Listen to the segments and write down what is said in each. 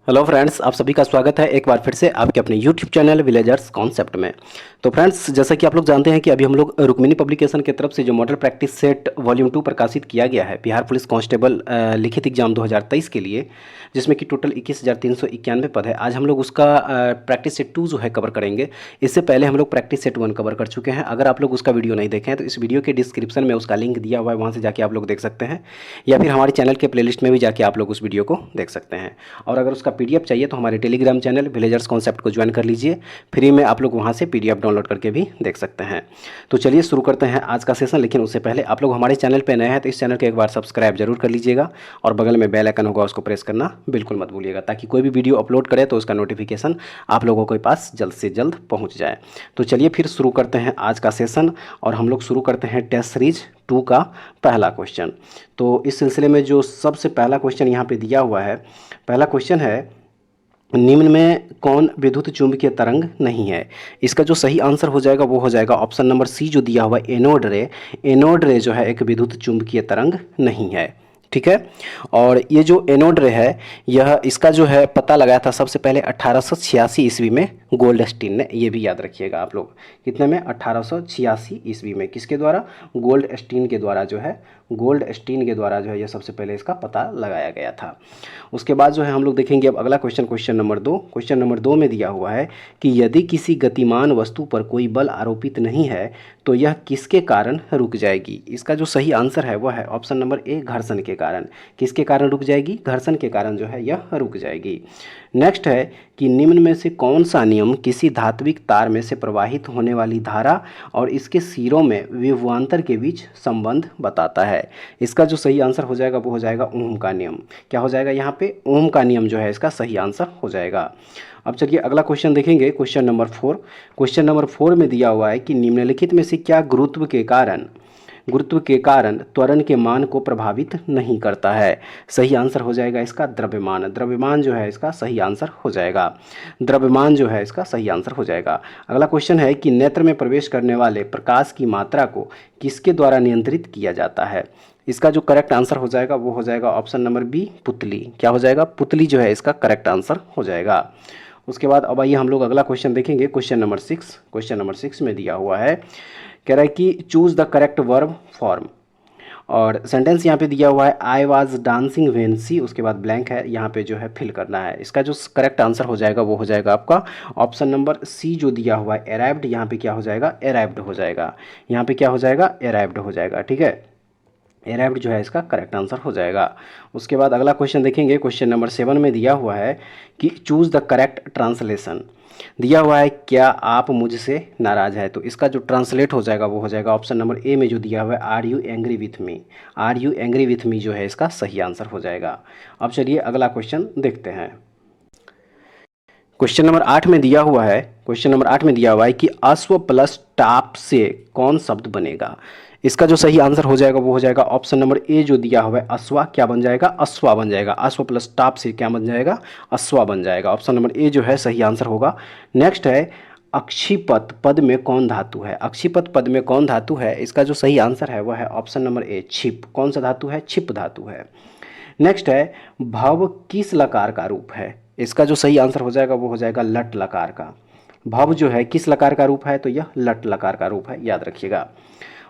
Hello friends, आप सभी का स्वागत है एक बार फिर से आपके अपने यूट्यूब चैनल विलेजर्स कॉन्सेप्ट में। तो फ्रेंड्स, जैसा कि आप लोग जानते हैं कि अभी हम लोग रुक्मिणी पब्लिकेशन की तरफ से जो मॉडल प्रैक्टिस सेट वॉल्यूम 2 प्रकाशित किया गया है बिहार पुलिस कांस्टेबल लिखित एग्जाम 2023 के लिए, जिसमें कि टोटल 21,391 पद है। आज हम लोग उसका प्रैक्टिस सेट 2 जो है कवर करेंगे। इससे पहले हम लोग प्रैक्टिस सेट 1 कवर कर चुके हैं। अगर आप लोग उसका वीडियो नहीं देखें तो इस वीडियो के डिस्क्रिप्शन में उसका लिंक दिया हुआ है, वहाँ से जाके आप लोग देख सकते हैं, या फिर हमारे चैनल के प्लेलिस्ट में भी जाके आप लोग उस वीडियो को देख सकते हैं। और अगर उसका पीडीएफ चाहिए तो हमारे टेलीग्राम चैनल विलेजर्स कॉन्सेप्ट को ज्वाइन कर लीजिए। फ्री में आप लोग वहाँ से पीडीएफ डाउनलोड करके भी देख सकते हैं। तो चलिए शुरू करते हैं आज का सेशन। लेकिन उससे पहले आप लोग हमारे चैनल पर नए हैं तो इस चैनल को एक बार सब्सक्राइब जरूर कर लीजिएगा, और बगल में बेल आइकन होगा उसको प्रेस करना बिल्कुल मत भूलिएगा, ताकि कोई भी वीडियो अपलोड करें तो उसका नोटिफिकेशन आप लोगों के पास जल्द से जल्द पहुँच जाए। तो चलिए फिर शुरू करते हैं आज का सेशन, और हम लोग शुरू करते हैं टेस्ट सीरीज 2 का पहला क्वेश्चन। तो इस सिलसिले में जो सबसे पहला क्वेश्चन यहाँ पे दिया हुआ है, पहला क्वेश्चन है, निम्न में कौन विद्युत चुंबकीय तरंग नहीं है। इसका जो सही आंसर हो जाएगा वो हो जाएगा ऑप्शन नंबर सी जो दिया हुआ है, एनोड रे। एनोड रे जो है एक विद्युत चुंबकीय तरंग नहीं है। ठीक है। और ये जो एनोड रे है, यह इसका जो है पता लगाया था सबसे पहले 1886 ईस्वी में गोल्डस्टीन ने। ये भी याद रखिएगा आप लोग, कितने में, 1886 ईस्वी में। किसके द्वारा? गोल्डस्टीन के द्वारा जो है, गोल्डस्टीन के द्वारा जो है ये सबसे पहले इसका पता लगाया गया था। उसके बाद जो है हम लोग देखेंगे अब अगला question, question number 2। Question number 2 में दिया हुआ है कि यदि किसी गतिमान वस्तु पर कोई बल आरोपित नहीं है तो यह किसके कारण रुक जाएगी। इसका जो सही आंसर है वह है ऑप्शन नंबर ए, घर्षण के कारण। किसके कारण रुक जाएगी? घर्षण के कारण जो है यह रुक जाएगी। नेक्स्ट है कि निम्न में से कौन सा नियम किसी धात्विक तार में से प्रवाहित होने वाली धारा और इसके सिरों में विभवांतर के बीच संबंध बताता है। इसका जो सही आंसर हो जाएगा वो हो जाएगा ओम का नियम। क्या हो जाएगा यहाँ पे? ओम का नियम जो है इसका सही आंसर हो जाएगा। अब चलिए अगला क्वेश्चन देखेंगे, क्वेश्चन नंबर 4। क्वेश्चन नंबर 4 में दिया हुआ है कि निम्नलिखित में से क्या गुरुत्व के कारण त्वरण के मान को प्रभावित नहीं करता है। सही आंसर हो जाएगा इसका द्रव्यमान। द्रव्यमान जो है इसका सही आंसर हो जाएगा। द्रव्यमान जो है इसका सही आंसर हो जाएगा। अगला क्वेश्चन है कि नेत्र में प्रवेश करने वाले प्रकाश की मात्रा को किसके द्वारा नियंत्रित किया जाता है। इसका जो करेक्ट आंसर हो जाएगा वो हो जाएगा ऑप्शन नंबर बी, पुतली। क्या हो जाएगा? पुतली जो है इसका करेक्ट आंसर हो जाएगा। उसके बाद अब आइए हम लोग अगला क्वेश्चन देखेंगे, क्वेश्चन नंबर 6। क्वेश्चन नंबर 6 में दिया हुआ है, कह रहा है कि choose the correct verb form. और सेंटेंस यहाँ पे दिया हुआ है, I was dancing when she, उसके बाद ब्लैंक है, यहाँ पे जो है फिल करना है। इसका जो करेक्ट आंसर हो जाएगा वो हो जाएगा आपका ऑप्शन नंबर सी जो दिया हुआ है, अराइव्ड। यहाँ पे क्या हो जाएगा? अराइव्ड हो जाएगा। यहाँ पे क्या हो जाएगा? अराइव्ड हो जाएगा। ठीक है, अराइव्ड जो है इसका करेक्ट आंसर हो जाएगा। उसके बाद अगला क्वेश्चन देखेंगे, क्वेश्चन नंबर 7 में दिया हुआ है कि चूज द करेक्ट ट्रांसलेशन। दिया हुआ है, क्या आप मुझसे नाराज है। तो इसका जो ट्रांसलेट हो जाएगा वो हो जाएगा ऑप्शन नंबर ए में जो दिया हुआ है, are you angry with me. Are you angry with me जो है इसका सही आंसर हो जाएगा। अब चलिए अगला क्वेश्चन देखते हैं। क्वेश्चन नंबर 8 में दिया हुआ है, क्वेश्चन नंबर 8 में दिया हुआ है कि अश्व प्लस टाप से कौन शब्द बनेगा। इसका जो सही आंसर हो जाएगा वो हो जाएगा ऑप्शन नंबर ए जो दिया हुआ है, अश्वा। क्या बन जाएगा? अश्वा बन जाएगा। अश्व प्लस टाप से क्या बन जाएगा? अश्वा बन जाएगा। ऑप्शन नंबर ए जो है सही आंसर होगा। नेक्स्ट है, अक्षिपत पद में कौन धातु है। अक्षिपत पद में कौन धातु है? इसका जो सही आंसर है वह है ऑप्शन नंबर ए, छिप। कौन सा धातु है? छिप धातु है। नेक्स्ट है, भव किस लकार का रूप है। इसका जो सही आंसर हो जाएगा वो हो जाएगा लट लकार का। भव जो है किस लकार का रूप है? तो यह लट लकार का रूप है, याद रखिएगा।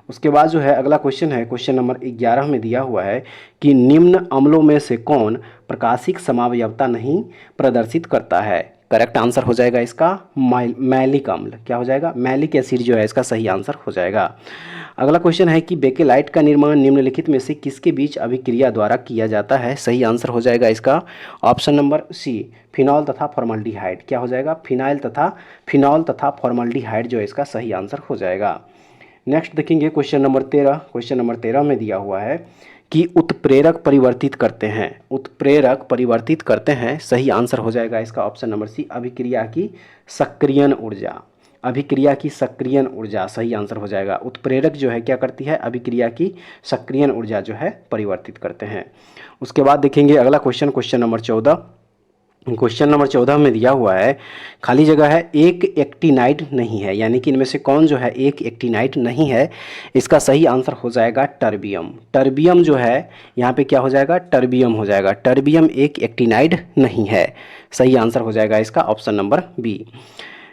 उसके बाद जो है अगला क्वेश्चन है, क्वेश्चन नंबर 11 में दिया हुआ है कि निम्न अम्लों में से कौन प्रकाशिक समावयवता नहीं प्रदर्शित करता है। करेक्ट आंसर हो जाएगा इसका मैलिक अम्ल। क्या हो जाएगा? मैलिक एसिड जो है इसका सही आंसर हो जाएगा। अगला क्वेश्चन है कि बेकेलाइट का निर्माण निम्नलिखित में से किसके बीच अभिक्रिया द्वारा किया जाता है। सही आंसर हो जाएगा इसका ऑप्शन नंबर सी, फिनॉल तथा फॉर्मल्डिहाइड। क्या हो जाएगा? फिनॉल तथा फॉर्मल्डिहाइड जो है इसका सही आंसर हो जाएगा। नेक्स्ट देखेंगे क्वेश्चन नंबर 13। क्वेश्चन नंबर 13 में दिया हुआ है कि उत्प्रेरक परिवर्तित करते हैं। उत्प्रेरक परिवर्तित करते हैं, सही आंसर हो जाएगा इसका ऑप्शन नंबर सी, अभिक्रिया की सक्रियण ऊर्जा। अभिक्रिया की सक्रियण ऊर्जा सही आंसर हो जाएगा। उत्प्रेरक जो है क्या करती है? अभिक्रिया की सक्रियण ऊर्जा जो है परिवर्तित करते हैं। उसके बाद देखेंगे अगला question, question number 14। Question number 14 में दिया हुआ है, खाली जगह है, एक एक्टिनाइड नहीं है, यानी कि इनमें से कौन जो है एक एक्टिनाइड नहीं है। इसका सही आंसर हो जाएगा टर्बियम। टर्बियम जो है यहाँ पे क्या हो जाएगा, टर्बियम हो जाएगा। टर्बियम एक एक्टिनाइड नहीं है। सही आंसर हो जाएगा इसका ऑप्शन नंबर बी।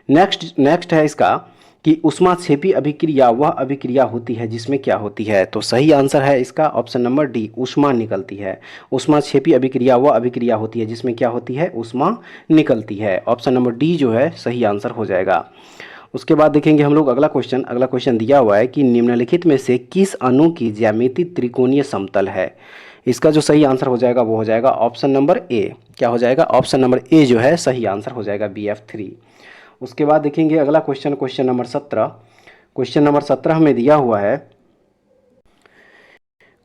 नेक्स्ट है इसका कि ऊष्माक्षेपी अभिक्रिया वह अभिक्रिया होती है जिसमें क्या होती है। तो सही आंसर है इसका ऑप्शन नंबर डी, ऊष्मा निकलती है। ऊष्माक्षेपी अभिक्रिया वह अभिक्रिया होती है जिसमें क्या होती है, ऊष्मा निकलती है। ऑप्शन नंबर डी जो है सही आंसर हो जाएगा। उसके बाद देखेंगे हम लोग अगला क्वेश्चन दिया हुआ है कि निम्नलिखित में से किस अणु की ज्यामिति त्रिकोणीय समतल है। इसका जो सही आंसर हो जाएगा वो हो जाएगा ऑप्शन नंबर ए। क्या हो जाएगा, ऑप्शन नंबर ए जो है सही आंसर हो जाएगा, BF3। उसके बाद देखेंगे अगला क्वेश्चन नंबर 17। क्वेश्चन नंबर 17 में दिया हुआ है,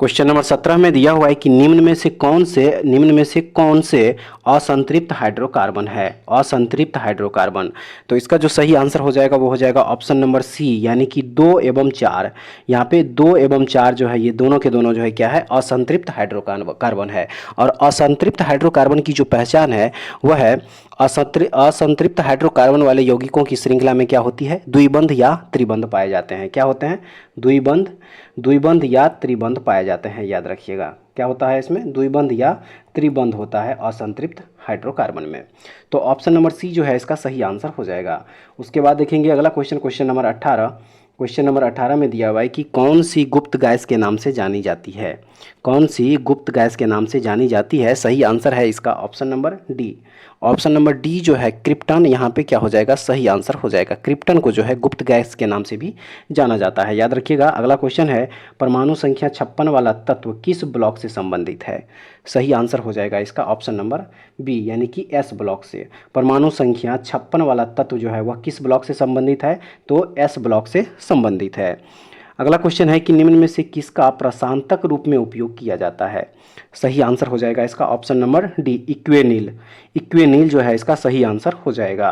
क्वेश्चन नंबर 17 में दिया हुआ है कि निम्न में से कौन से असंतृप्त हाइड्रोकार्बन है। असंतृप्त हाइड्रोकार्बन, तो इसका जो सही आंसर हो जाएगा वो हो जाएगा ऑप्शन नंबर सी, यानी कि 2 एवं 4। यहाँ पे 2 एवं 4 जो है ये दोनों के दोनों जो है क्या है, असंतृप्त हाइड्रोकार्बन है। और असंतृप्त हाइड्रोकार्बन की जो पहचान है वह है असंतृप्त हाइड्रोकार्बन वाले यौगिकों की श्रृंखला में क्या होती है, द्विबंध या त्रिबंध पाए जाते हैं। क्या होते हैं, द्विबंध या त्रिबंध पाए जाते हैं। याद रखिएगा क्या होता है इसमें, द्विबंध या त्रिबंध होता है असंतृप्त हाइड्रोकार्बन में। तो ऑप्शन नंबर सी जो है इसका सही आंसर हो जाएगा। उसके बाद देखेंगे अगला क्वेश्चन नंबर 18। क्वेश्चन नंबर 18 में दिया हुआ है कि कौन सी गुप्त गैस के नाम से जानी जाती है। कौन सी गुप्त गैस के नाम से जानी जाती है। सही आंसर है इसका option number D. Option number D जो है क्रिप्टन, यहाँ पे क्या हो जाएगा, सही आंसर हो जाएगा। क्रिप्टन को जो है गुप्त गैस के नाम से भी जाना जाता है। याद रखिएगा अगला क्वेश्चन है, परमाणु संख्या 56 वाला तत्व किस ब्लॉक से संबंधित है। सही आंसर हो जाएगा इसका ऑप्शन नंबर बी, यानी कि एस ब्लॉक से। परमाणु संख्या 56 वाला तत्व जो है वह किस ब्लॉक से संबंधित है, तो एस ब्लॉक से संबंधित है। अगला क्वेश्चन है कि निम्न में से किसका प्रशांतक रूप में उपयोग किया जाता है। सही आंसर हो जाएगा इसका option number D, Equanil. Equanil जो है इसका सही आंसर हो जाएगा।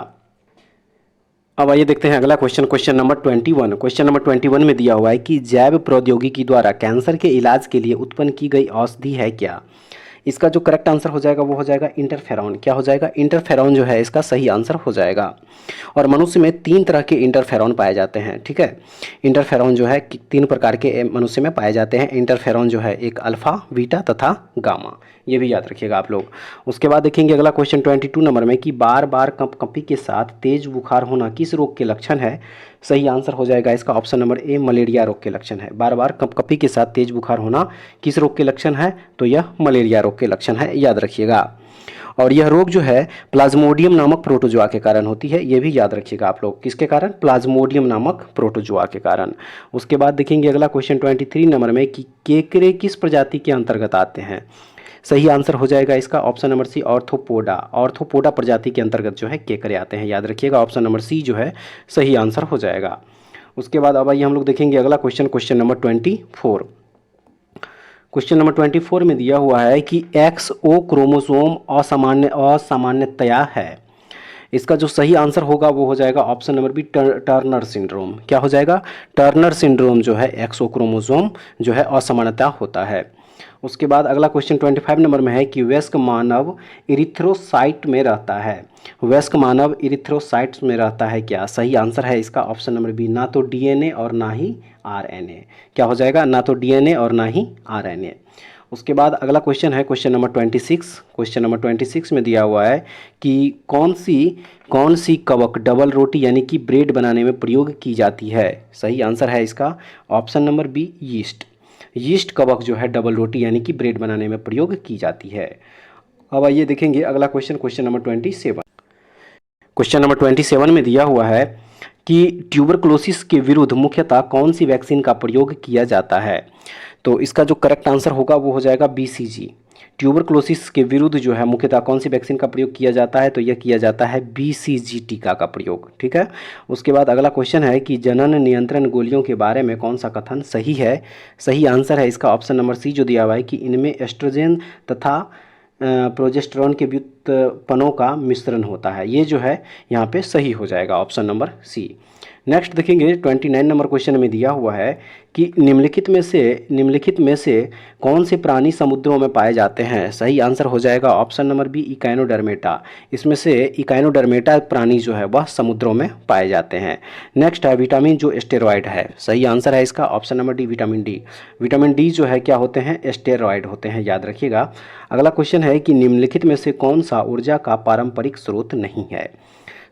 अब आइए देखते हैं अगला क्वेश्चन नंबर 21। क्वेश्चन नंबर 21 में दिया हुआ है कि जैव प्रौद्योगिकी द्वारा कैंसर के इलाज के लिए उत्पन्न की गई औषधि है क्या। इसका जो करेक्ट आंसर हो जाएगा वो हो जाएगा इंटरफेरॉन। क्या हो जाएगा, इंटरफेरॉन जो है इसका सही आंसर हो जाएगा। और मनुष्य में 3 तरह के इंटरफेरॉन पाए जाते हैं, ठीक है। इंटरफेरॉन जो है 3 प्रकार के मनुष्य में पाए जाते हैं। इंटरफेरॉन जो है एक अल्फा, बीटा तथा गामा, ये भी याद रखिएगा आप लोग। उसके बाद देखेंगे अगला क्वेश्चन 22 नंबर में कि बार बार कंपकंपी के साथ तेज बुखार होना किस रोग के लक्षण है। सही आंसर हो जाएगा इसका ऑप्शन नंबर ए, मलेरिया रोग के लक्षण है। बार बार कंपकंपी के साथ तेज बुखार होना किस रोग के लक्षण है, तो यह मलेरिया रोग के लक्षण है, याद रखिएगा। और यह रोग जो है प्लाज्मोडियम नामक प्रोटोजोआ के कारण होती है, ये भी याद रखिएगा आप लोग। किसके कारण, प्लाज्मोडियम नामक प्रोटोजोआ के कारण। उसके बाद देखेंगे अगला क्वेश्चन 23 नंबर में कि केकड़े किस प्रजाति के अंतर्गत आते हैं। सही आंसर हो जाएगा इसका option number C, Arthropoda. Arthropoda प्रजाति के अंतर्गत जो है केकड़े आते हैं, याद रखिएगा। ऑप्शन नंबर सी जो है सही आंसर हो जाएगा। उसके बाद अब आइए हम लोग देखेंगे अगला क्वेश्चन नंबर 24। क्वेश्चन नंबर 24 में दिया हुआ है कि XO क्रोमोसोम असामान्यतया है। इसका जो सही आंसर होगा वो हो जाएगा option number B, Turner syndrome. क्या हो जाएगा, टर्नर सिंड्रोम जो है XO क्रोमोसोम जो है असामान्यता होता है। उसके बाद अगला क्वेश्चन 25 नंबर में है कि वयस्क मानव इरिथ्रोसाइट में रहता है। वयस्क मानव इरिथ्रोसाइट्स में रहता है क्या। सही आंसर है इसका ऑप्शन नंबर बी, ना तो DNA और ना ही RNA। क्या हो जाएगा, ना तो DNA और ना ही RNA। उसके बाद अगला क्वेश्चन है क्वेश्चन नंबर 26। क्वेश्चन नंबर 26 में दिया हुआ है कि कौन सी कवक डबल रोटी यानी कि ब्रेड बनाने में प्रयोग की जाती है। सही आंसर है इसका option number B, yeast. Yeast कवक जो है डबल रोटी यानी कि ब्रेड बनाने में प्रयोग की जाती है। अब आइए देखेंगे अगला क्वेश्चन नंबर 27। क्वेश्चन नंबर 27 में दिया हुआ है कि ट्यूबरकुलोसिस के विरुद्ध मुख्यतः कौन सी वैक्सीन का प्रयोग किया जाता है। तो इसका जो करेक्ट आंसर होगा वो हो जाएगा BCG। ट्यूबरकुलोसिस के विरुद्ध जो है मुख्यतः कौन सी वैक्सीन का प्रयोग किया जाता है, तो यह किया जाता है BCG टीका का प्रयोग, ठीक है। उसके बाद अगला क्वेश्चन है कि जनन नियंत्रण गोलियों के बारे में कौन सा कथन सही है। सही आंसर है इसका ऑप्शन नंबर सी जो दिया हुआ है कि इनमें एस्ट्रोजन तथा प्रोजेस्टेरॉन के व्युत्पन्नों का मिश्रण होता है। ये जो है यहाँ पे सही हो जाएगा ऑप्शन नंबर सी। नेक्स्ट देखेंगे 29 नंबर क्वेश्चन में दिया हुआ है कि निम्नलिखित में से कौन से प्राणी समुद्रों में पाए जाते हैं। सही आंसर हो जाएगा ऑप्शन नंबर बी इकाइनोडर्मेटा। इसमें से इकाइनोडर्मेटा प्राणी जो है वह समुद्रों में पाए जाते हैं। नेक्स्ट है विटामिन जो स्टेरॉयड है। सही आंसर है इसका option number D vitamin D. Vitamin D जो है क्या होते हैं, स्टेरॉयड होते हैं, याद रखिएगा। अगला क्वेश्चन है कि निम्नलिखित में से कौन सा ऊर्जा का पारंपरिक स्रोत नहीं है।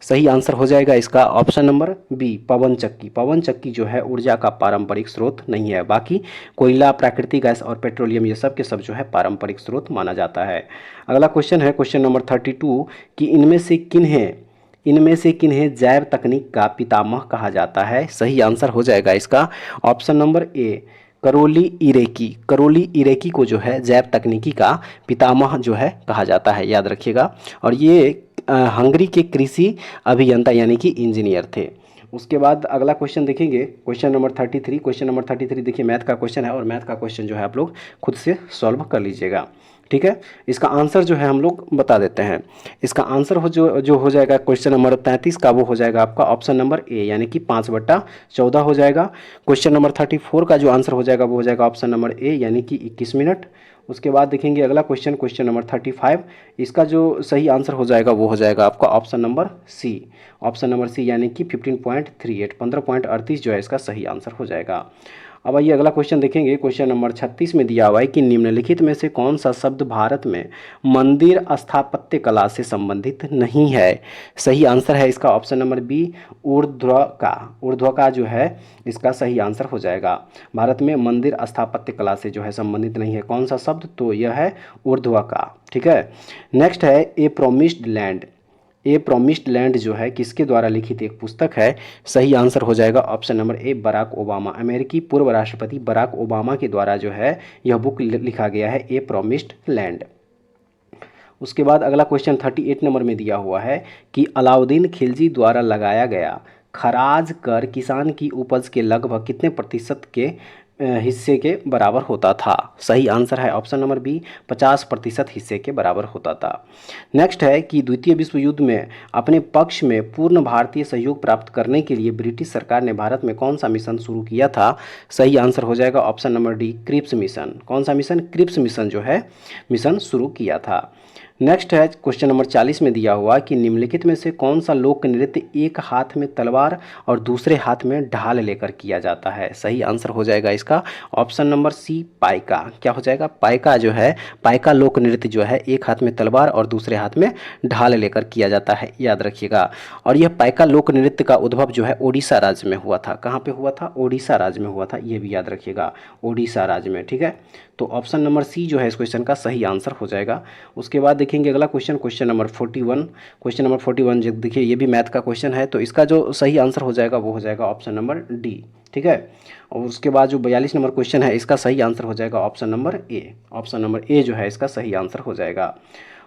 सही आंसर हो जाएगा इसका ऑप्शन नंबर बी पवन चक्की। पवन चक्की जो है ऊर्जा का पारंपरिक स्रोत नहीं है। बाकी कोयला, प्राकृतिक गैस और पेट्रोलियम ये सब के सब जो है पारंपरिक स्रोत माना जाता है। अगला क्वेश्चन है क्वेश्चन नंबर 32 कि इनमें से किन्हें जैव तकनीक का पितामह कहा जाता है। सही आंसर हो जाएगा इसका ऑप्शन नंबर ए करोली इरेकी। करोली इरेकी को जो है जैव तकनीकी का पितामह जो है कहा जाता है, याद रखिएगा। और ये हंगरी के कृषि अभियंता यानी कि इंजीनियर थे। उसके बाद अगला क्वेश्चन देखेंगे क्वेश्चन नंबर 33। क्वेश्चन नंबर 33 देखिए मैथ का क्वेश्चन है और मैथ का क्वेश्चन जो है आप लोग खुद से सॉल्व कर लीजिएगा, ठीक है। इसका आंसर जो है हम लोग बता देते हैं। इसका आंसर जो हो जाएगा क्वेश्चन नंबर 33 का, वो हो जाएगा आपका ऑप्शन नंबर ए यानी कि 5/14 हो जाएगा। क्वेश्चन नंबर 34 का जो आंसर हो जाएगा वो हो जाएगा ऑप्शन नंबर ए यानी कि 21 मिनट। उसके बाद देखेंगे अगला क्वेश्चन क्वेश्चन नंबर 35। इसका जो सही आंसर हो जाएगा वो हो जाएगा आपका option number C. Option number C यानी कि 15.38 15.38 जो है इसका सही आंसर हो जाएगा। अब आइए अगला क्वेश्चन देखेंगे। क्वेश्चन नंबर 36 में दिया हुआ है कि निम्नलिखित में से कौन सा शब्द भारत में मंदिर स्थापत्य कला से संबंधित नहीं है। सही आंसर है इसका ऑप्शन नंबर बी ऊर्ध्वका। ऊर्ध्वका जो है इसका सही आंसर हो जाएगा। भारत में मंदिर स्थापत्य कला से जो है संबंधित नहीं है कौन सा शब्द, तो यह है ऊर्ध्वका, ठीक है। नेक्स्ट है ए प्रोमिस्ड लैंड। ए प्रोमिस्ड लैंड जो है किसके द्वारा लिखित एक पुस्तक है। सही आंसर हो जाएगा option number A Barack Obama. अमेरिकी पूर्व राष्ट्रपति बराक ओबामा के द्वारा जो है यह बुक लिखा गया है ए प्रोमिस्ड लैंड। उसके बाद अगला क्वेश्चन 38 नंबर में दिया हुआ है कि अलाउद्दीन खिलजी द्वारा लगाया गया खराज कर किसान की उपज के लगभग कितने प्रतिशत के हिस्से के बराबर होता था। सही आंसर है ऑप्शन नंबर बी 50% हिस्से के बराबर होता था। नेक्स्ट है कि द्वितीय विश्व युद्ध में अपने पक्ष में पूर्ण भारतीय सहयोग प्राप्त करने के लिए ब्रिटिश सरकार ने भारत में कौन सा मिशन शुरू किया था। सही आंसर हो जाएगा option number D Cripps mission. कौन सा मिशन, क्रिप्स मिशन जो है मिशन शुरू किया था। नेक्स्ट है क्वेश्चन नंबर 40 में दिया हुआ कि निम्नलिखित में से कौन सा लोक नृत्य एक हाथ में तलवार और दूसरे हाथ में ढाल लेकर किया जाता है। सही आंसर हो जाएगा इसका ऑप्शन नंबर सी पाइका। क्या हो जाएगा, पाइका जो है, पाइका लोक नृत्य जो है एक हाथ में तलवार और दूसरे हाथ में ढाल लेकर किया जाता है, याद रखिएगा। और यह पाइका लोक नृत्य का उद्भव जो है ओडिशा राज्य में हुआ था। कहाँ पे हुआ था, ओडिशा राज्य में हुआ था, ये भी याद रखिएगा, ओडिशा राज्य में, ठीक है। तो ऑप्शन नंबर सी जो है इस क्वेश्चन का सही आंसर हो जाएगा। उसके बाद देखेंगे अगला question question number 41। Question number 41 जो देखिए ये भी मैथ का क्वेश्चन है, तो इसका जो सही आंसर हो जाएगा वो हो जाएगा ऑप्शन नंबर डी, ठीक है। और उसके बाद जो 42 नंबर क्वेश्चन है इसका सही आंसर हो जाएगा ऑप्शन नंबर ए। ऑप्शन नंबर ए जो है इसका सही आंसर हो जाएगा।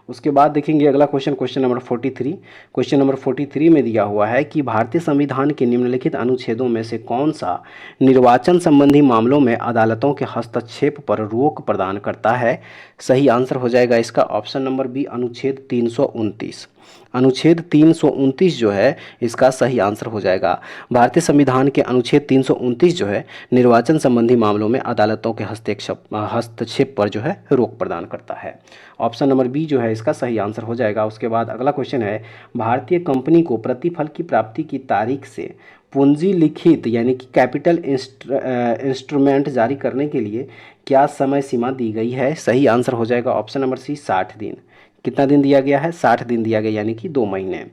उसके बाद देखेंगे अगला question question number 43। Question number 43 में दिया हुआ है कि भारतीय संविधान के निम्नलिखित अनुच्छेदों में से कौन सा निर्वाचन संबंधी मामलों में अदालतों के हस्तक्षेप पर रोक प्रदान करता है। सही आंसर हो जाएगा इसका ऑप्शन नंबर बी अनुच्छेद 329। अनुच्छेद 329 जो है इसका सही आंसर हो जाएगा। भारतीय संविधान के अनुच्छेद 329 जो है निर्वाचन संबंधी मामलों में अदालतों के हस्तक्षेप पर जो है रोक प्रदान करता है। ऑप्शन नंबर बी जो है इसका सही आंसर हो जाएगा। उसके बाद अगला क्वेश्चन है भारतीय कंपनी को प्रतिफल की प्राप्ति की तारीख से पूंजी लिखित यानी कि कैपिटल इंस्ट्रूमेंट जारी करने के लिए क्या समय सीमा दी गई है। सही आंसर हो जाएगा ऑप्शन नंबर सी 60 दिन। कितना दिन दिया गया है, 60 दिन दिया गया यानी कि 2 महीने।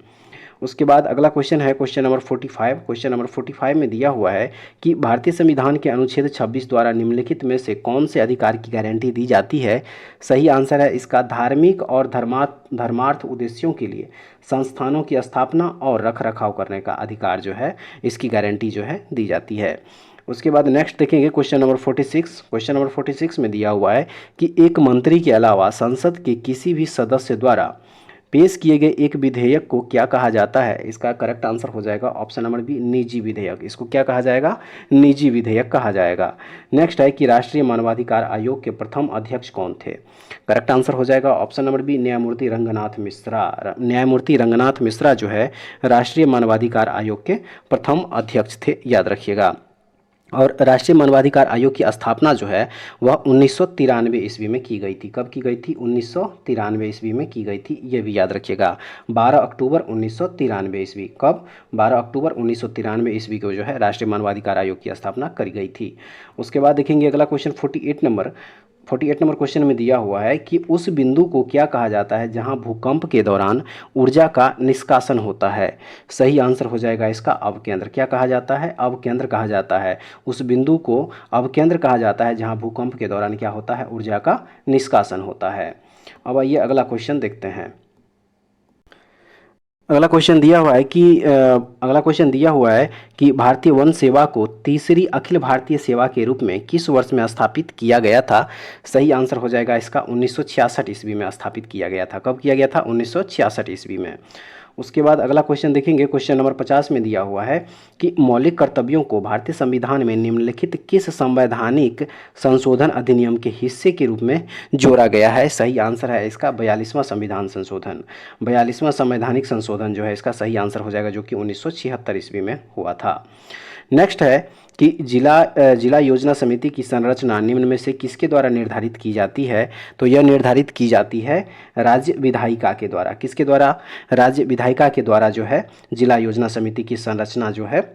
उसके बाद अगला क्वेश्चन है क्वेश्चन नंबर 45। क्वेश्चन नंबर 45 में दिया हुआ है कि भारतीय संविधान के अनुच्छेद 26 द्वारा निम्नलिखित में से कौन से अधिकार की गारंटी दी जाती है। सही आंसर है इसका धार्मिक और धर्मार्थ उद्देश्यों के लिए संस्थानों की स्थापना और रख रखाव करने का अधिकार जो है इसकी गारंटी जो है दी जाती है। उसके बाद नेक्स्ट देखेंगे क्वेश्चन नंबर 46। क्वेश्चन नंबर 46 में दिया हुआ है कि एक मंत्री के अलावा संसद के किसी भी सदस्य द्वारा पेश किए गए एक विधेयक को क्या कहा जाता है? इसका करेक्ट आंसर हो जाएगा ऑप्शन नंबर बी, निजी विधेयक। इसको क्या कहा जाएगा? निजी विधेयक कहा जाएगा। नेक्स्ट है कि राष्ट्रीय मानवाधिकार आयोग के प्रथम अध्यक्ष कौन थे? करेक्ट आंसर हो जाएगा ऑप्शन नंबर बी, न्यायमूर्ति रंगनाथ मिश्रा। न्यायमूर्ति रंगनाथ मिश्रा जो है राष्ट्रीय मानवाधिकार आयोग के प्रथम अध्यक्ष थे, याद रखिएगा। और राष्ट्रीय मानवाधिकार आयोग की स्थापना जो है वह 1993 ईस्वी में की गई थी। कब की गई थी? 1993 ईस्वी में की गई थी, ये भी याद रखिएगा। 12 अक्टूबर 1993 ईस्वी। कब? 12 अक्टूबर 1993 ईस्वी को जो है राष्ट्रीय मानवाधिकार आयोग की स्थापना करी गई थी। उसके बाद देखेंगे अगला क्वेश्चन 48 नंबर क्वेश्चन में दिया हुआ है कि उस बिंदु को क्या कहा जाता है जहां भूकंप के दौरान ऊर्जा का निष्कासन होता है? सही आंसर हो जाएगा इसका अवकेंद्र। क्या कहा जाता है? अवकेंद्र कहा जाता है। उस बिंदु को अवकेंद्र कहा जाता है जहां भूकंप के दौरान क्या होता है? ऊर्जा का निष्कासन होता है। अब आइए अगला क्वेश्चन देखते हैं। अगला क्वेश्चन दिया हुआ है कि भारतीय वन सेवा को तीसरी अखिल भारतीय सेवा के रूप में किस वर्ष में स्थापित किया गया था? सही आंसर हो जाएगा इसका 1966 ईस्वी में स्थापित किया गया था। कब किया गया था? 1966 ईस्वी में। उसके बाद अगला क्वेश्चन देखेंगे, क्वेश्चन नंबर 50 में दिया हुआ है कि मौलिक कर्तव्यों को भारतीय संविधान में निम्नलिखित किस संवैधानिक संशोधन अधिनियम के हिस्से के रूप में जोड़ा गया है? सही आंसर है इसका 42वां संविधान संशोधन। 42वां संवैधानिक संशोधन जो है इसका सही आंसर हो जाएगा, जो कि 1976 ईस्वी में हुआ था। नेक्स्ट है कि जिला योजना समिति की संरचना निम्न में से किसके द्वारा निर्धारित की जाती है? तो यह निर्धारित की जाती है राज्य विधायिका के द्वारा। किसके द्वारा? राज्य विधायिका के द्वारा जो है जिला योजना समिति की संरचना जो है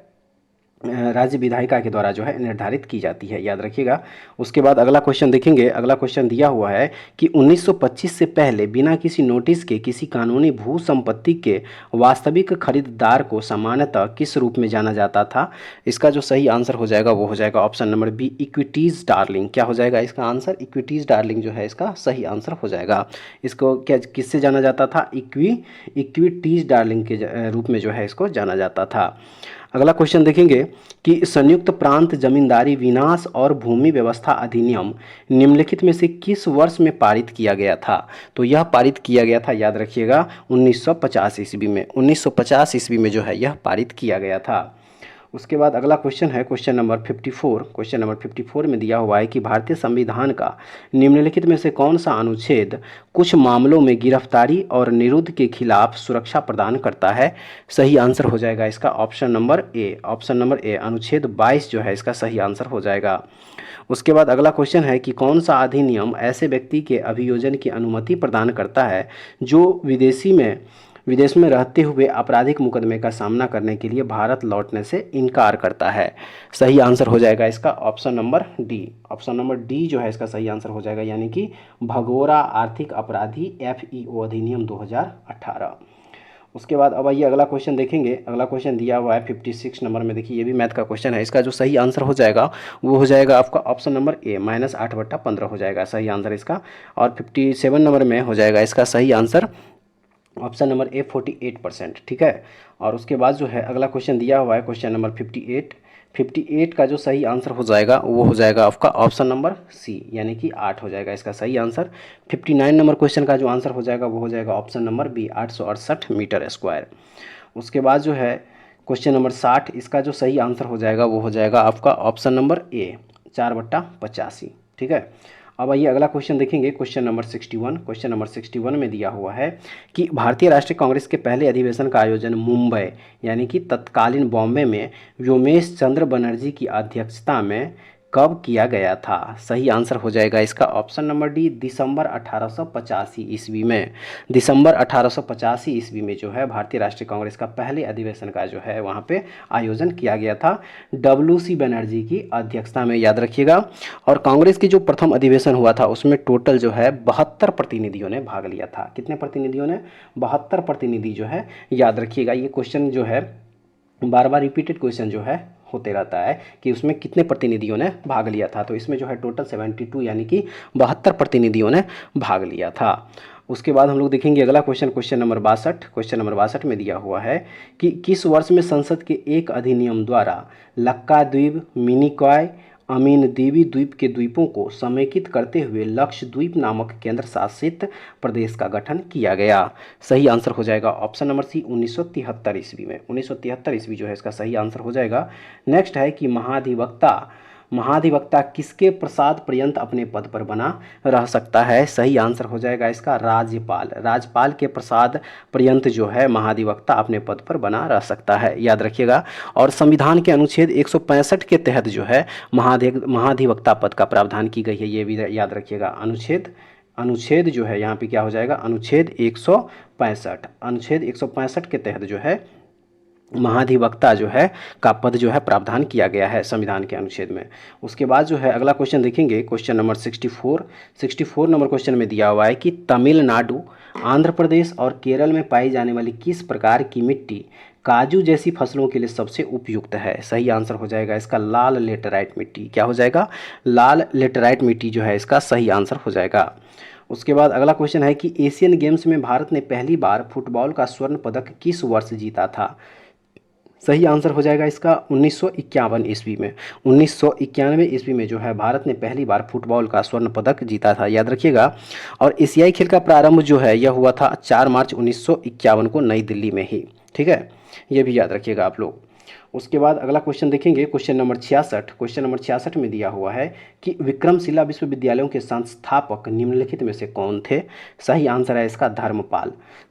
राज्य विधायिका के द्वारा जो है निर्धारित की जाती है, याद रखिएगा। उसके बाद अगला क्वेश्चन देखेंगे। अगला क्वेश्चन दिया हुआ है कि 1925 से पहले बिना किसी नोटिस के किसी कानूनी भू संपत्ति के वास्तविक खरीदार को सामान्यतः किस रूप में जाना जाता था? इसका जो सही आंसर हो जाएगा वो हो जाएगा option number B, equities darling. क्या हो जाएगा इसका आंसर? इक्विटीज डार्लिंग जो है इसका सही आंसर हो जाएगा। इसको क्या किससे जाना जाता था? इक्विटीज डार्लिंग के रूप में जो है इसको जाना जाता था। अगला क्वेश्चन देखेंगे कि संयुक्त प्रांत जमींदारी विनाश और भूमि व्यवस्था अधिनियम निम्नलिखित में से किस वर्ष में पारित किया गया था? तो यह पारित किया गया था, याद रखिएगा, 1950 ईस्वी में। 1950 ईस्वी में जो है यह पारित किया गया था। उसके बाद अगला क्वेश्चन है क्वेश्चन नंबर 54। क्वेश्चन नंबर 54 में दिया हुआ है कि भारतीय संविधान का निम्नलिखित में से कौन सा अनुच्छेद कुछ मामलों में गिरफ्तारी और निरुद्ध के खिलाफ सुरक्षा प्रदान करता है? सही आंसर हो जाएगा इसका ऑप्शन नंबर ए। ऑप्शन नंबर ए, अनुच्छेद 22 जो है इसका सही आंसर हो जाएगा। उसके बाद अगला क्वेश्चन है कि कौन सा अधिनियम ऐसे व्यक्ति के अभियोजन की अनुमति प्रदान करता है जो विदेश में रहते हुए आपराधिक मुकदमे का सामना करने के लिए भारत लौटने से इनकार करता है? सही आंसर हो जाएगा इसका option number D. Option number D जो है इसका सही आंसर हो जाएगा, यानी कि भगोड़ा आर्थिक अपराधी FEO अधिनियम 2018। उसके बाद अब आइए अगला क्वेश्चन देखेंगे। अगला क्वेश्चन दिया हुआ है 56 नंबर में। देखिए ये भी मैथ का क्वेश्चन है। इसका जो सही आंसर हो जाएगा वो हो जाएगा आपका ऑप्शन नंबर ए, -8/15 हो जाएगा सही आंसर इसका। और 57 नंबर में हो जाएगा इसका सही आंसर ऑप्शन नंबर ए, 48%। ठीक है। और उसके बाद जो है अगला क्वेश्चन दिया हुआ है क्वेश्चन नंबर 58 का जो सही आंसर हो जाएगा वो हो जाएगा आपका ऑप्शन नंबर सी, यानी कि 8 हो जाएगा इसका सही आंसर। 59 नंबर क्वेश्चन का जो आंसर हो जाएगा वो हो जाएगा option number B, 868 metre square. उसके बाद जो है क्वेश्चन नंबर 60, इसका जो सही आंसर हो जाएगा वो हो जाएगा आपका ऑप्शन नंबर ए, 4/85। ठीक है। अब आइए अगला क्वेश्चन देखेंगे क्वेश्चन नंबर 61। क्वेश्चन नंबर 61 में दिया हुआ है कि भारतीय राष्ट्रीय कांग्रेस के पहले अधिवेशन का आयोजन मुंबई यानी कि तत्कालीन बॉम्बे में व्योमेश चंद्र बनर्जी की अध्यक्षता में कब किया गया था? सही आंसर हो जाएगा इसका ऑप्शन नंबर डी, दिसंबर 1885 ईस्वी में। दिसंबर 1885 ईस्वी में जो है भारतीय राष्ट्रीय कांग्रेस का पहले अधिवेशन का जो है वहाँ पे आयोजन किया गया था WC बनर्जी की अध्यक्षता में, याद रखिएगा। और कांग्रेस की जो प्रथम अधिवेशन हुआ था उसमें टोटल जो है 72 प्रतिनिधियों ने भाग लिया था। कितने प्रतिनिधियों ने? 72 प्रतिनिधि जो है, याद रखिएगा। ये क्वेश्चन जो है बार बार रिपीटेड क्वेश्चन जो है होते रहता है कि उसमें कितने प्रतिनिधियों ने भाग लिया था। तो इसमें जो है टोटल 72 यानी कि 72 प्रतिनिधियों ने भाग लिया था। उसके बाद हम लोग देखेंगे अगला question, question number 62। Question number 62 में दिया हुआ है कि किस वर्ष में संसद के एक अधिनियम द्वारा लक्काद्वीप, मिनिकॉय अमीन देवी द्वीप के द्वीपों को समेकित करते हुए लक्षद्वीप नामक केंद्र शासित प्रदेश का गठन किया गया? सही आंसर हो जाएगा ऑप्शन नंबर सी 1973 ईस्वी में। 1973 ईस्वी जो है इसका सही आंसर हो जाएगा। नेक्स्ट है कि महाधिवक्ता किसके प्रसाद पर्यंत अपने पद पर बना रह सकता है? सही आंसर हो जाएगा इसका राज्यपाल के प्रसाद पर्यंत जो है महाधिवक्ता अपने पद पर बना रह सकता है, याद रखिएगा। और संविधान के अनुच्छेद 165 के तहत जो है महाधिवक्ता पद का प्रावधान की गई है, ये भी याद रखिएगा। अनुच्छेद जो है यहाँ पे क्या हो जाएगा, अनुच्छेद 165 के तहत जो है महाधिवक्ता जो है का पद जो है प्रावधान किया गया है संविधान के अनुच्छेद में। उसके बाद जो है अगला क्वेश्चन देखेंगे, क्वेश्चन नंबर 64 नंबर क्वेश्चन में दिया हुआ है कि तमिलनाडु, आंध्र प्रदेश और केरल में पाई जाने वाली किस प्रकार की मिट्टी काजू जैसी फसलों के लिए सबसे उपयुक्त है? सही आंसर हो जाएगा इसका लाल लेटराइट मिट्टी। क्या हो जाएगा? लाल लेटराइट मिट्टी जो है इसका सही आंसर हो जाएगा। उसके बाद अगला क्वेश्चन है कि एशियन गेम्स में भारत ने पहली बार फुटबॉल का स्वर्ण पदक किस वर्ष जीता था? सही आंसर हो जाएगा इसका 1951 ईस्वी में। 1991 ईस्वी में जो है भारत ने पहली बार फुटबॉल का स्वर्ण पदक जीता था, याद रखिएगा। और एशियाई खेल का प्रारंभ जो है यह हुआ था 4 मार्च 1951 को नई दिल्ली में ही, ठीक है, ये भी याद रखिएगा आप लोग। उसके बाद अगला क्वेश्चन देखेंगे, क्वेश्चन नंबर 66 में दिया हुआ है कि विक्रमशिला विश्वविद्यालयों के संस्थापक निम्नलिखित में से कौन थे? सही आंसर है इसका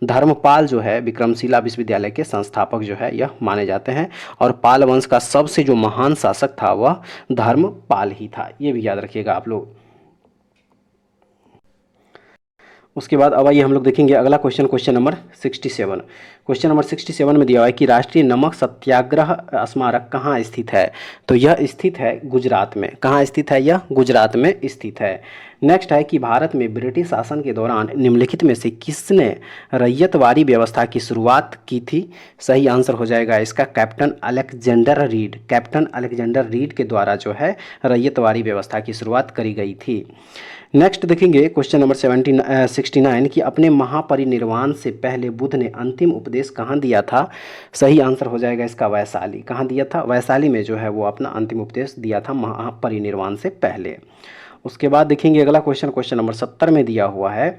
धर्मपाल जो है विक्रमशिला विश्वविद्यालय के संस्थापक जो है यह माने जाते हैं। और पाल वंश का सबसे जो महान शासक था वह धर्मपाल ही था, ये भी याद रखिएगा आप लोग। उसके बाद अब आइए हम लोग देखेंगे अगला क्वेश्चन नंबर 67 में दिया हुआ है कि राष्ट्रीय नमक सत्याग्रह स्मारक कहाँ स्थित है? तो यह स्थित है गुजरात में। कहाँ स्थित है? यह गुजरात में स्थित है। नेक्स्ट है कि भारत में ब्रिटिश शासन के दौरान निम्नलिखित में से किसने रैयतवारी व्यवस्था की शुरुआत की थी? सही आंसर हो जाएगा इसका कैप्टन अलेक्जेंडर रीड के द्वारा जो है रैयतवारी व्यवस्था की शुरुआत करी गई थी। नेक्स्ट देखेंगे क्वेश्चन नंबर 69 कि अपने महापरिनिर्वाण से पहले बुद्ध ने अंतिम उपदेश कहाँ दिया था? सही आंसर हो जाएगा इसका वैशाली। कहाँ दिया था? वैशाली में जो है वो अपना अंतिम उपदेश दिया था महापरिनिर्वाण से पहले। उसके बाद देखेंगे अगला क्वेश्चन नंबर 70 में दिया हुआ है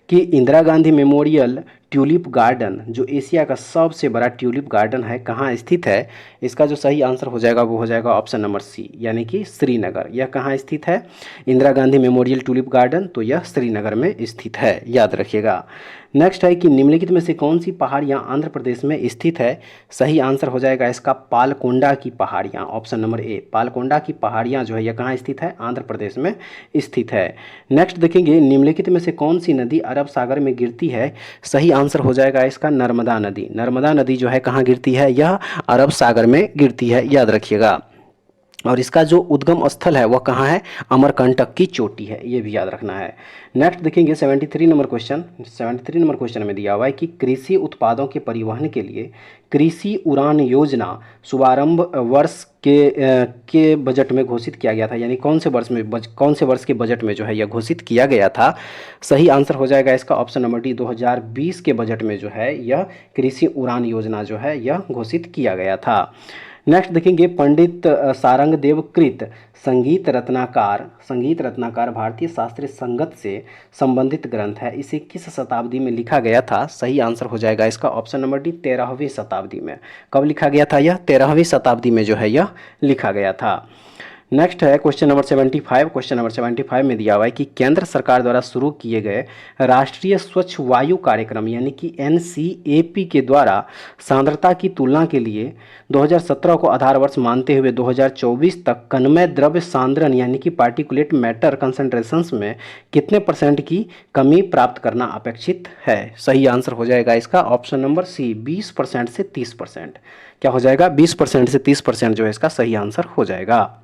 कि Indira Gandhi memorial tulip garden जो एशिया का सबसे बड़ा ट्यूलिप गार्डन है कहाँ स्थित है? इसका जो सही आंसर हो जाएगा वो हो जाएगा ऑप्शन नंबर सी, यानी कि श्रीनगर। यह कहाँ स्थित है? Indira Gandhi memorial tulip garden, तो यह श्रीनगर में स्थित है, याद रखिएगा। नेक्स्ट है कि निम्नलिखित में से कौन सी पहाड़ियाँ आंध्र प्रदेश में स्थित है? सही आंसर हो जाएगा इसका पालकोंडा की पहाड़ियाँ, ऑप्शन नंबर ए। पालकोंडा की पहाड़ियाँ जो है यह कहाँ स्थित है? आंध्र प्रदेश में स्थित है। नेक्स्ट देखेंगे निम्नलिखित में से कौन सी नदी अरब सागर में गिरती है? सही आंसर हो जाएगा इसका नर्मदा नदी जो है कहाँ गिरती है? यह अरब सागर में गिरती है, याद रखिएगा। और इसका जो उद्गम स्थल है वह कहाँ है? अमरकंटक की चोटी है, ये भी याद रखना है। नेक्स्ट देखेंगे 73 नंबर क्वेश्चन में दिया हुआ है कि कृषि उत्पादों के परिवहन के लिए कृषि उड़ान योजना शुभारंभ वर्ष के बजट में घोषित किया गया था, यानी कौन से वर्ष के बजट में जो है यह घोषित किया गया था? सही आंसर हो जाएगा इसका ऑप्शन नंबर डी, 2020 के बजट में जो है यह कृषि उड़ान योजना जो है यह घोषित किया गया था। नेक्स्ट देखेंगे पंडित सारंगदेव कृत संगीत रत्नाकार भारतीय शास्त्रीय संगत से संबंधित ग्रंथ है, इसे किस शताब्दी में लिखा गया था? सही आंसर हो जाएगा इसका ऑप्शन नंबर डी, 13वीं शताब्दी में। कब लिखा गया था? यह 13वीं शताब्दी में जो है यह लिखा गया था। नेक्स्ट है क्वेश्चन नंबर 75 में दिया हुआ है कि केंद्र सरकार द्वारा शुरू किए गए राष्ट्रीय स्वच्छ वायु कार्यक्रम यानी कि NCAP के द्वारा सांद्रता की तुलना के लिए 2017 को आधार वर्ष मानते हुए 2024 तक कणमय द्रव्य सांद्रण यानी कि पार्टिकुलेट मैटर कंसंट्रेशंस में कितने % की कमी प्राप्त करना अपेक्षित है? सही आंसर हो जाएगा इसका ऑप्शन नंबर सी, 20% से 30%। क्या हो जाएगा? 20% से 30% जो है इसका सही आंसर हो जाएगा।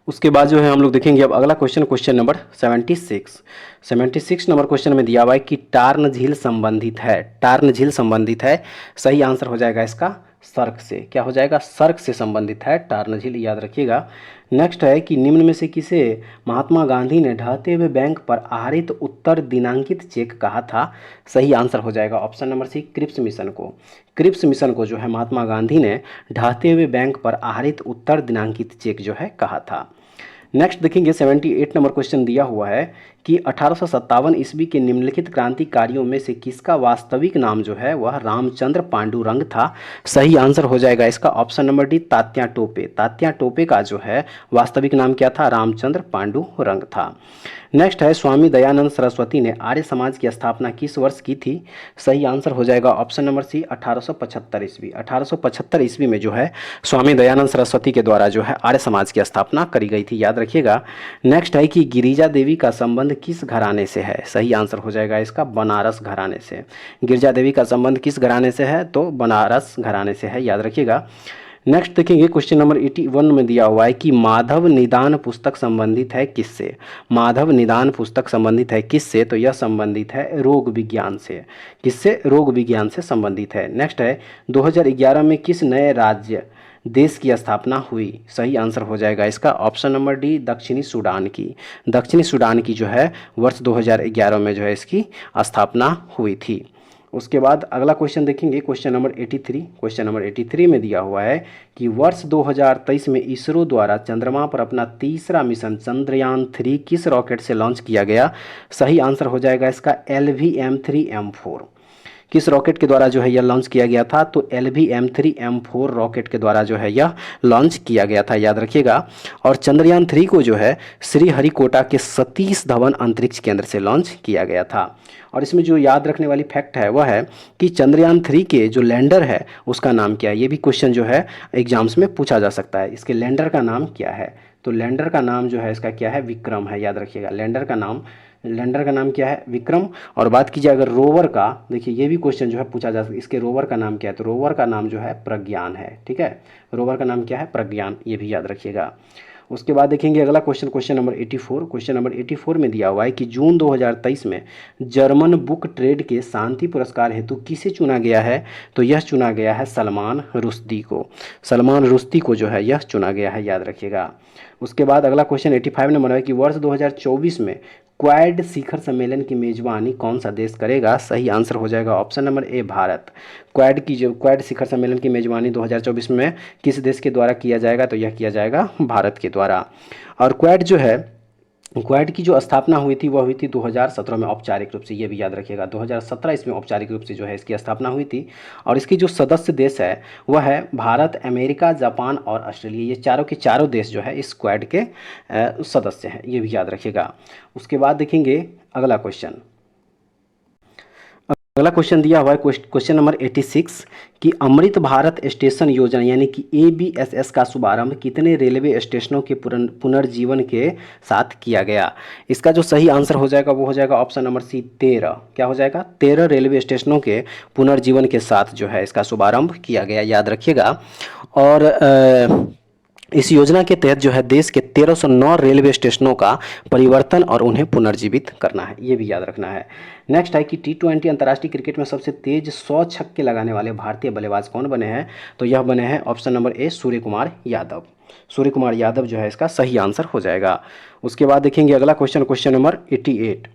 उसके बाद जो है हम लोग देखेंगे अब अगला क्वेश्चन नंबर 76 नंबर क्वेश्चन में दिया हुआ है कि टार्न झील संबंधित है। सही आंसर हो जाएगा इसका सर्क से, क्या हो जाएगा, सर्क से संबंधित है टारन झील, याद रखिएगा। नेक्स्ट है कि निम्न में से किसे महात्मा गांधी ने ढहते हुए बैंक पर आहरित उत्तर दिनांकित चेक कहा था? सही आंसर हो जाएगा option number C, Cripps mission को। क्रिप्स मिशन को जो है महात्मा गांधी ने ढहते हुए बैंक पर आहरित उत्तर दिनांकित चेक जो है कहा था। नेक्स्ट देखेंगे 78 नंबर क्वेश्चन दिया हुआ है कि 1857 ईस्वी के निम्नलिखित क्रांतिकारियों में से किसका वास्तविक नाम जो है वह रामचंद्र पांडुरंग था? सही आंसर हो जाएगा इसका option number D, Tatya Tope. Tatya Tope का जो है वास्तविक नाम क्या था? रामचंद्र पांडुरंग था। नेक्स्ट है स्वामी दयानंद सरस्वती ने आर्य समाज की स्थापना किस वर्ष की थी? सही आंसर हो जाएगा ऑप्शन नंबर सी, 1875 ईस्वी। 1875 ईस्वी में जो है स्वामी दयानंद सरस्वती के द्वारा जो है आर्य समाज की स्थापना करी गई थी, याद रखिएगा। नेक्स्ट है कि गिरिजा देवी का संबंध किस घराने से है? सही आंसर हो जाएगा इसका बनारस घराने से। गिरिजा देवी का संबंध किस घराने से है? तो बनारस घराने से है, याद रखिएगा। नेक्स्ट देखेंगे क्वेश्चन नंबर 81 में दिया हुआ है कि माधव निदान पुस्तक संबंधित है किससे? माधव निदान पुस्तक संबंधित है किससे? तो यह संबंधित है रोग विज्ञान से। किससे? रोग विज्ञान से संबंधित है। नेक्स्ट है 2011 में किस नए राज्य देश की स्थापना हुई? सही आंसर हो जाएगा इसका ऑप्शन नंबर डी, दक्षिणी सूडान की। दक्षिणी सूडान की जो है वर्ष 2011 में जो है इसकी स्थापना हुई थी। उसके बाद अगला क्वेश्चन देखेंगे क्वेश्चन नंबर 83। क्वेश्चन नंबर 83 में दिया हुआ है कि वर्ष 2023 में इसरो द्वारा चंद्रमा पर अपना तीसरा मिशन चंद्रयान-3 किस रॉकेट से लॉन्च किया गया? सही आंसर हो जाएगा इसका LVM-3M4। किस रॉकेट के द्वारा जो है यह लॉन्च किया गया था? तो LVM-3M4 रॉकेट के द्वारा जो है यह लॉन्च किया गया था, याद रखिएगा। और चंद्रयान-3 को जो है श्रीहरिकोटा के सतीश धवन अंतरिक्ष केंद्र से लॉन्च किया गया था। और इसमें जो याद रखने वाली फैक्ट है वह है कि चंद्रयान-3 के जो लैंडर है उसका नाम क्या है? ये भी क्वेश्चन जो है एग्जाम्स में पूछा जा सकता है। इसके लैंडर का नाम क्या है? तो लैंडर का नाम जो है इसका क्या है? विक्रम है, याद रखिएगा। लैंडर का नाम क्या है? विक्रम। और बात कीजिए अगर रोवर का, देखिए ये भी क्वेश्चन जो है पूछा जा सकता है, इसके रोवर का नाम क्या है? तो रोवर का नाम जो है प्रज्ञान है, ठीक है। रोवर का नाम क्या है? प्रज्ञान, ये भी याद रखिएगा। उसके बाद देखेंगे अगला question, question number 84। Question number 84 में दिया हुआ है कि जून 2023 में जर्मन बुक ट्रेड के शांति पुरस्कार हेतु किसे चुना गया है? तो यह चुना गया है सलमान रुश्दी को। सलमान रुश्दी को जो है यह चुना गया है, याद रखिएगा। उसके बाद अगला क्वेश्चन 85 नंबर है कि वर्ष 2024 में क्वाड शिखर सम्मेलन की मेजबानी कौन सा देश करेगा? सही आंसर हो जाएगा option number A, Bharat. Quad शिखर सम्मेलन की मेजबानी 2024 में किस देश के द्वारा किया जाएगा? तो यह किया जाएगा भारत के द्वारा। और क्वाड की जो स्थापना हुई थी वह हुई थी 2017 में औपचारिक रूप से, ये भी याद रखिएगा। 2017 इसमें औपचारिक रूप से जो है इसकी स्थापना हुई थी। और इसकी जो सदस्य देश है वह है भारत, अमेरिका, जापान और ऑस्ट्रेलिया। ये चारों के चारों देश जो है इस क्वाड के सदस्य हैं, ये भी याद रखिएगा। उसके बाद देखेंगे अगला क्वेश्चन। अगला क्वेश्चन दिया हुआ है क्वेश्चन नंबर 86 कि अमृत भारत स्टेशन योजना यानी कि ABSS का शुभारंभ कितने रेलवे स्टेशनों के पुनर्जीवन के साथ किया गया? इसका जो सही आंसर हो जाएगा वो हो जाएगा ऑप्शन नंबर सी, 13। क्या हो जाएगा? 13 रेलवे स्टेशनों के पुनर्जीवन के साथ जो है इसका शुभारंभ किया गया, याद रखिएगा। और इस योजना के तहत जो है देश के 1309 रेलवे स्टेशनों का परिवर्तन और उन्हें पुनर्जीवित करना है, ये भी याद रखना है। नेक्स्ट है कि T20 अंतर्राष्ट्रीय क्रिकेट में सबसे तेज 100 छक्के लगाने वाले भारतीय बल्लेबाज कौन बने हैं? तो यह बने हैं ऑप्शन नंबर ए, सूर्य कुमार यादव। सूर्य कुमार यादव जो है इसका सही आंसर हो जाएगा। उसके बाद देखेंगे अगला question, question number 88।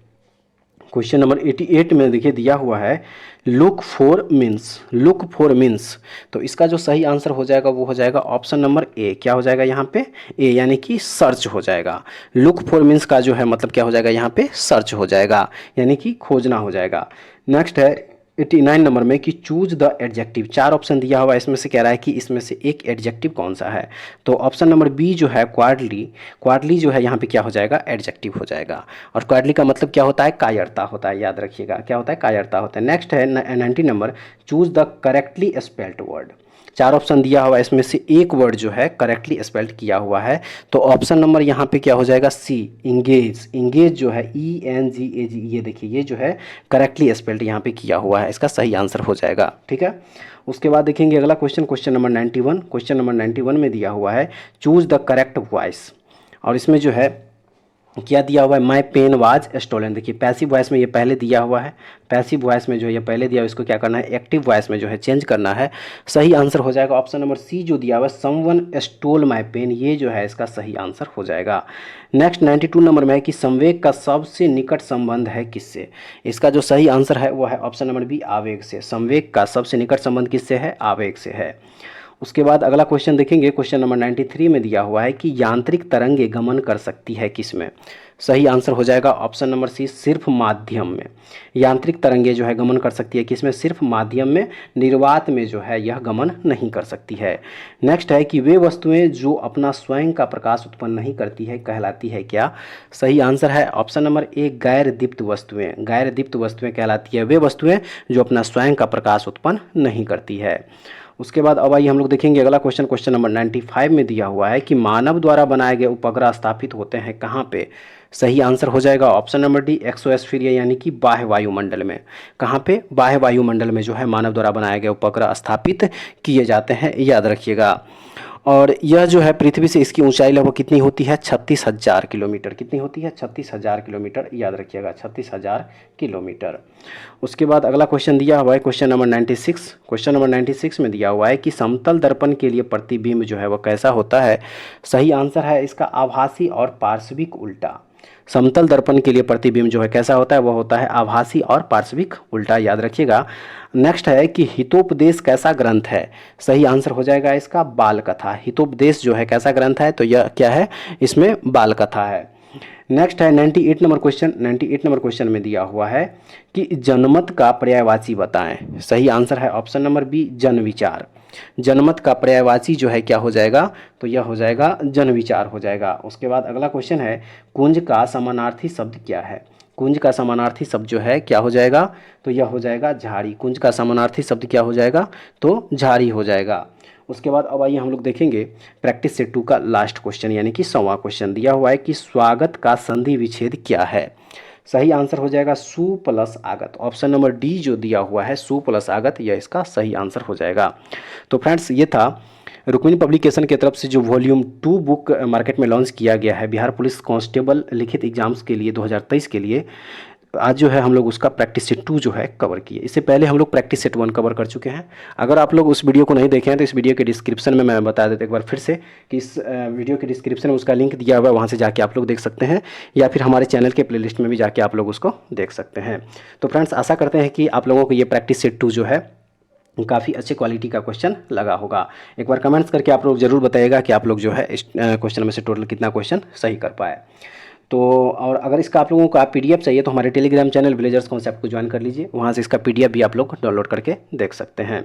Question number 88 में देखिए दिया हुआ है लुक फॉर मीन्स। तो इसका जो सही आंसर हो जाएगा वो हो जाएगा ऑप्शन नंबर ए। क्या हो जाएगा यहाँ पे? ए, यानी कि सर्च हो जाएगा। लुक फॉर मीन्स का जो है मतलब क्या हो जाएगा यहाँ पे? सर्च हो जाएगा, यानी कि खोजना हो जाएगा। नेक्स्ट है 89 नंबर में कि चूज द एडजेक्टिव। 4 ऑप्शन दिया हुआ है, इसमें से कह रहा है कि इसमें से एक एडजेक्टिव कौन सा है? तो ऑप्शन नंबर बी जो है क्वाडली जो है यहाँ पे क्या हो जाएगा? एडजेक्टिव हो जाएगा। और क्वाडली का मतलब क्या होता है? कायरता होता है, याद रखिएगा। क्या होता है? कायरता होता है। नेक्स्ट है 90 number, choose the correctly spelled word. 4 option दिया हुआ है, इसमें से एक वर्ड जो है करेक्टली स्पेल्ड किया हुआ है। तो ऑप्शन नंबर यहाँ पे क्या हो जाएगा? सी, इंगेज जो है ENGAG, ये देखिए ये जो है करेक्टली स्पेल्ड यहाँ पे किया हुआ है, इसका सही आंसर हो जाएगा, ठीक है। उसके बाद देखेंगे अगला question, question number 91। Question number 91 में दिया हुआ है चूज द करेक्ट वॉइस। और इसमें जो है क्या दिया हुआ है, माई पेन वाज स्टोलन। देखिए पैसिव वॉइस में ये पहले दिया हुआ है, पैसिव वॉइस में जो ये पहले दिया हुआ है इसको क्या करना है, एक्टिव वॉइस में जो है चेंज करना है। सही आंसर हो जाएगा ऑप्शन नंबर सी जो दिया हुआ है, समवन स्टोल माई पेन, ये जो है इसका सही आंसर हो जाएगा। नेक्स्ट 92 नंबर में है कि संवेग का सबसे निकट संबंध है किससे। इसका जो सही आंसर है वो है ऑप्शन नंबर बी, आवेग से। संवेग का सबसे निकट संबंध किससे है, आवेग से है। उसके बाद अगला क्वेश्चन देखेंगे, क्वेश्चन नंबर 93 में दिया हुआ है कि यांत्रिक तरंगे गमन कर सकती है किसमें। सही आंसर हो जाएगा ऑप्शन नंबर सी, सिर्फ माध्यम में। यांत्रिक तरंगे जो है गमन कर सकती है किसमें, सिर्फ माध्यम में, निर्वात में जो है यह गमन नहीं कर सकती है। नेक्स्ट है कि वे वस्तुएं जो अपना स्वयं का प्रकाश उत्पन्न नहीं करती है कहलाती है क्या। सही आंसर है ऑप्शन नंबर ए, गैर दीप्त वस्तुएं। गैर दीप्त वस्तुएं कहलाती है वे वस्तुएं जो अपना स्वयं का प्रकाश उत्पन्न नहीं करती है। उसके बाद अब आइए हम लोग देखेंगे अगला क्वेश्चन, क्वेश्चन नंबर 95 में दिया हुआ है कि मानव द्वारा बनाए गए उपग्रह स्थापित होते हैं कहाँ पे। सही आंसर हो जाएगा ऑप्शन नंबर डी, एक्सोस्फीयर यानी कि बाह्य वायुमंडल में। कहाँ पे, बाह्य वायुमंडल में जो है मानव द्वारा बनाए गए उपग्रह स्थापित किए जाते हैं, याद रखिएगा। और यह जो है पृथ्वी से इसकी ऊंचाई लगभग कितनी होती है, 36,000 किलोमीटर। कितनी होती है, 36,000 किलोमीटर, याद रखिएगा 36,000 किलोमीटर। उसके बाद अगला क्वेश्चन दिया हुआ है क्वेश्चन नंबर 96। क्वेश्चन नंबर 96 में दिया हुआ है कि समतल दर्पण के लिए प्रतिबिंब जो है वह कैसा होता है। सही आंसर है इसका आभासी और पार्श्विक उल्टा। समतल दर्पण के लिए प्रतिबिंब जो है कैसा होता है, वह होता है आभासी और पार्श्विक उल्टा, याद रखिएगा। नेक्स्ट है कि हितोपदेश कैसा ग्रंथ है। सही आंसर हो जाएगा इसका बाल कथा। हितोपदेश जो है कैसा ग्रंथ है, तो यह क्या है, इसमें बाल कथा है। नेक्स्ट है 98 नंबर क्वेश्चन। 98 नंबर क्वेश्चन में दिया हुआ है कि जनमत का पर्यायवाची बताएं। सही आंसर है ऑप्शन नंबर बी, जन विचार। जनमत का पर्यायवाची जो है क्या हो जाएगा, तो यह हो जाएगा जन विचार हो जाएगा। उसके बाद अगला क्वेश्चन है, कुंज का समानार्थी शब्द क्या है। कुंज का समानार्थी शब्द जो है क्या हो जाएगा, तो यह हो जाएगा झाड़ी। कुंज का समानार्थी शब्द क्या हो जाएगा, तो झाड़ी हो जाएगा। उसके बाद अब आइए हम लोग देखेंगे प्रैक्टिस सेट 2 का लास्ट क्वेश्चन यानी कि 100वां क्वेश्चन। दिया हुआ है कि स्वागत का संधि विच्छेद क्या है। सही आंसर हो जाएगा सु प्लस आगत। ऑप्शन नंबर डी जो दिया हुआ है सु प्लस आगत, यह इसका सही आंसर हो जाएगा। तो फ्रेंड्स ये था रुक्मिणी पब्लिकेशन की तरफ से जो वॉल्यूम 2 बुक मार्केट में लॉन्च किया गया है बिहार पुलिस कांस्टेबल लिखित एग्जाम्स के लिए 2023 के लिए। आज जो है हम लोग उसका प्रैक्टिस सेट 2 जो है कवर किए। इससे पहले हम लोग प्रैक्टिस सेट 1 कवर कर चुके हैं। अगर आप लोग उस वीडियो को नहीं देखे हैं तो इस वीडियो के डिस्क्रिप्शन में मैं बता देता एक बार फिर से कि इस वीडियो के डिस्क्रिप्शन में उसका लिंक दिया हुआ है, वहाँ से जाके आप लोग देख सकते हैं, या फिर हमारे चैनल के प्लेलिस्ट में भी जाके आप लोग उसको देख सकते हैं। तो फ्रेंड्स आशा करते हैं कि आप लोगों को ये प्रैक्टिस सेट 2 जो है काफ़ी अच्छे क्वालिटी का क्वेश्चन लगा होगा। एक बार कमेंट्स करके आप लोग ज़रूर बताइएगा कि आप लोग जो है इस क्वेश्चन में से टोटल कितना क्वेश्चन सही कर पाए। तो और अगर इसका आप लोगों को पीडीएफ चाहिए तो हमारे टेलीग्राम चैनल विलेजर्स कॉन्सेप्ट को ज्वाइन कर लीजिए, वहाँ से इसका पीडीएफ भी आप लोग डाउनलोड करके देख सकते हैं।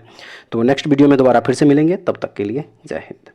तो नेक्स्ट वीडियो में दोबारा फिर से मिलेंगे, तब तक के लिए जय हिंद।